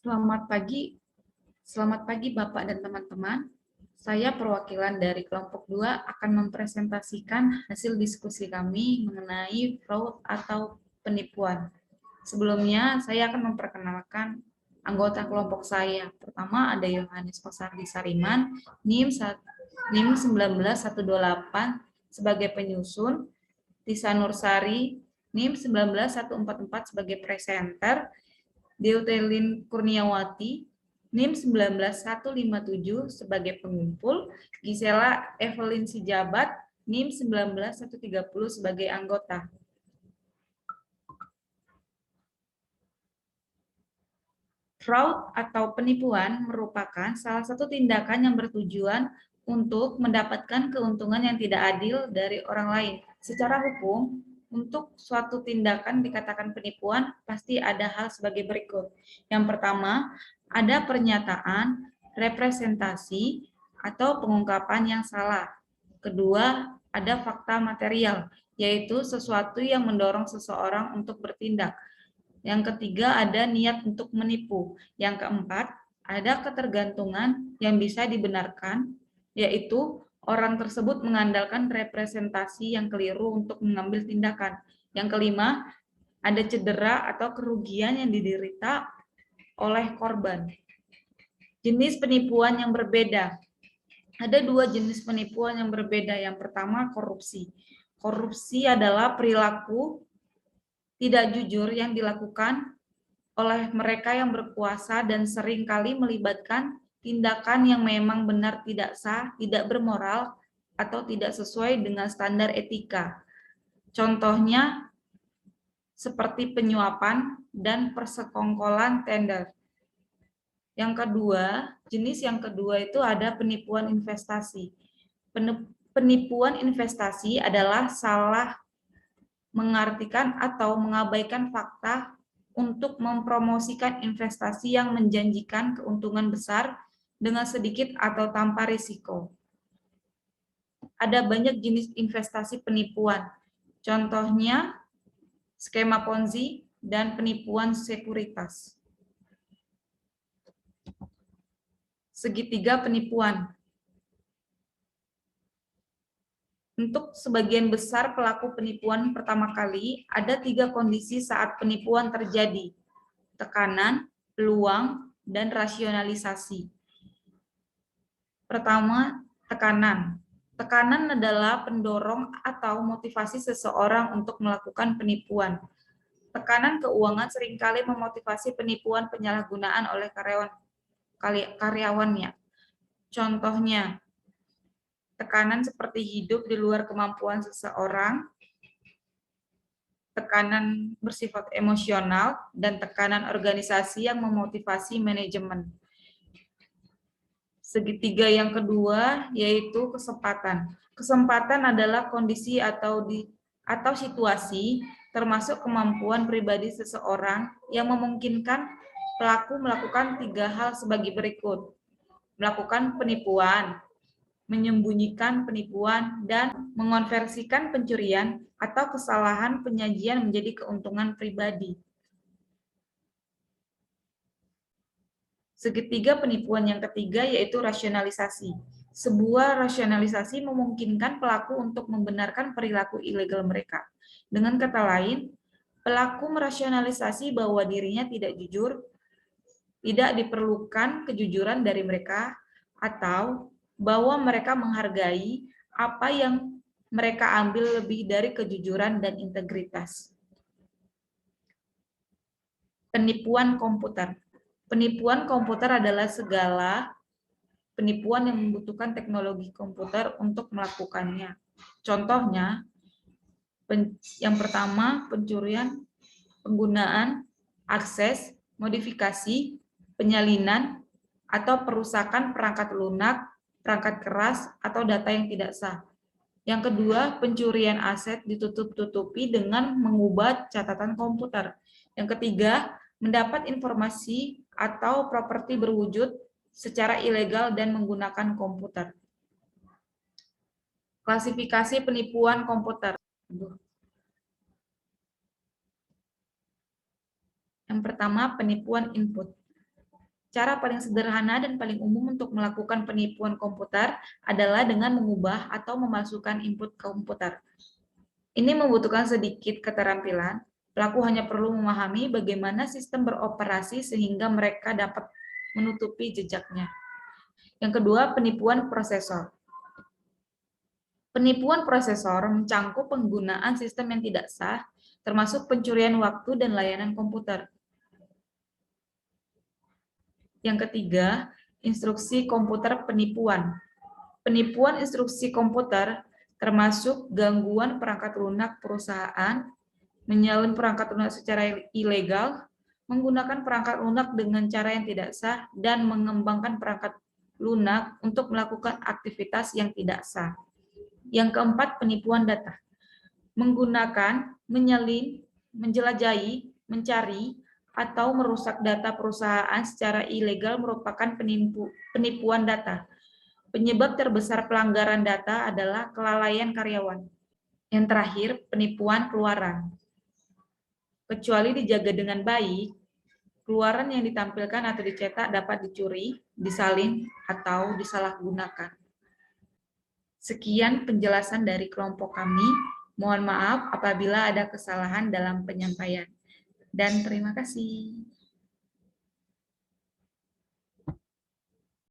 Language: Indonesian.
Selamat pagi, Bapak dan teman-teman. Saya perwakilan dari kelompok 2 akan mempresentasikan hasil diskusi kami mengenai fraud atau penipuan. Sebelumnya, saya akan memperkenalkan anggota kelompok saya. Pertama ada Yohanes Kosardi Sariman, NIM 19128 sebagai penyusun, Tisa Nursari, NIM 19144 sebagai presenter, Deutelin Kurniawati, NIM 19157 sebagai pengumpul, Gisela Evelyn Sijabat, NIM 19130 sebagai anggota. Fraud atau penipuan merupakan salah satu tindakan yang bertujuan untuk mendapatkan keuntungan yang tidak adil dari orang lain. Secara hukum, untuk suatu tindakan dikatakan penipuan, pasti ada hal sebagai berikut. Yang pertama, ada pernyataan, representasi, atau pengungkapan yang salah. Kedua, ada fakta material, yaitu sesuatu yang mendorong seseorang untuk bertindak. Yang ketiga, ada niat untuk menipu. Yang keempat, ada ketergantungan yang bisa dibenarkan, yaitu orang tersebut mengandalkan representasi yang keliru untuk mengambil tindakan. Yang kelima, ada cedera atau kerugian yang diderita oleh korban. Jenis penipuan yang berbeda. Ada dua jenis penipuan yang berbeda. Yang pertama, korupsi. Korupsi adalah perilaku tidak jujur yang dilakukan oleh mereka yang berkuasa dan seringkali melibatkan tindakan yang memang benar tidak sah, tidak bermoral, atau tidak sesuai dengan standar etika. Contohnya seperti penyuapan dan persekongkolan tender. Jenis yang kedua itu ada penipuan investasi. Penipuan investasi adalah salah mengartikan atau mengabaikan fakta untuk mempromosikan investasi yang menjanjikan keuntungan besar dengan sedikit atau tanpa risiko. Ada banyak jenis investasi penipuan. Contohnya skema Ponzi dan penipuan sekuritas. Segitiga penipuan. Untuk sebagian besar pelaku penipuan pertama kali, ada 3 kondisi saat penipuan terjadi: tekanan, peluang, dan rasionalisasi. Pertama, tekanan. Tekanan adalah pendorong atau motivasi seseorang untuk melakukan penipuan. Tekanan keuangan seringkali memotivasi penipuan penyalahgunaan oleh karyawannya. Contohnya, tekanan seperti hidup di luar kemampuan seseorang, tekanan bersifat emosional, dan tekanan organisasi yang memotivasi manajemen. Segitiga yang kedua yaitu kesempatan. Kesempatan adalah kondisi atau situasi termasuk kemampuan pribadi seseorang yang memungkinkan pelaku melakukan 3 hal sebagai berikut: melakukan penipuan, menyembunyikan penipuan, dan mengonversikan pencurian atau kesalahan penyajian menjadi keuntungan pribadi. Segitiga penipuan yang ketiga yaitu rasionalisasi. Sebuah rasionalisasi memungkinkan pelaku untuk membenarkan perilaku ilegal mereka. Dengan kata lain, pelaku merasionalisasi bahwa dirinya tidak jujur, tidak diperlukan kejujuran dari mereka, atau bahwa mereka menghargai apa yang mereka ambil lebih dari kejujuran dan integritas. Penipuan komputer. Penipuan komputer adalah segala penipuan yang membutuhkan teknologi komputer untuk melakukannya. Contohnya, yang pertama, pencurian, penggunaan, akses, modifikasi, penyalinan, atau perusakan perangkat lunak, perangkat keras, atau data yang tidak sah. Yang kedua, pencurian aset ditutup-tutupi dengan mengubah catatan komputer. Yang ketiga, mendapat informasi atau properti berwujud secara ilegal dan menggunakan komputer. Klasifikasi penipuan komputer. Yang pertama, penipuan input. Cara paling sederhana dan paling umum untuk melakukan penipuan komputer adalah dengan mengubah atau memasukkan input komputer. Ini membutuhkan sedikit keterampilan. Pelaku hanya perlu memahami bagaimana sistem beroperasi sehingga mereka dapat menutupi jejaknya. Yang kedua, penipuan prosesor. Penipuan prosesor mencangkup penggunaan sistem yang tidak sah, termasuk pencurian waktu dan layanan komputer. Yang ketiga, instruksi komputer penipuan. Penipuan instruksi komputer termasuk gangguan perangkat lunak perusahaan, menyalin perangkat lunak secara ilegal, menggunakan perangkat lunak dengan cara yang tidak sah, dan mengembangkan perangkat lunak untuk melakukan aktivitas yang tidak sah. Yang keempat, penipuan data. Menggunakan, menyalin, menjelajahi, mencari, atau merusak data perusahaan secara ilegal merupakan penipuan data. Penyebab terbesar pelanggaran data adalah kelalaian karyawan. Yang terakhir, penipuan keluaran. Kecuali dijaga dengan baik, keluaran yang ditampilkan atau dicetak dapat dicuri, disalin, atau disalahgunakan. Sekian penjelasan dari kelompok kami. Mohon maaf apabila ada kesalahan dalam penyampaian. Dan terima kasih.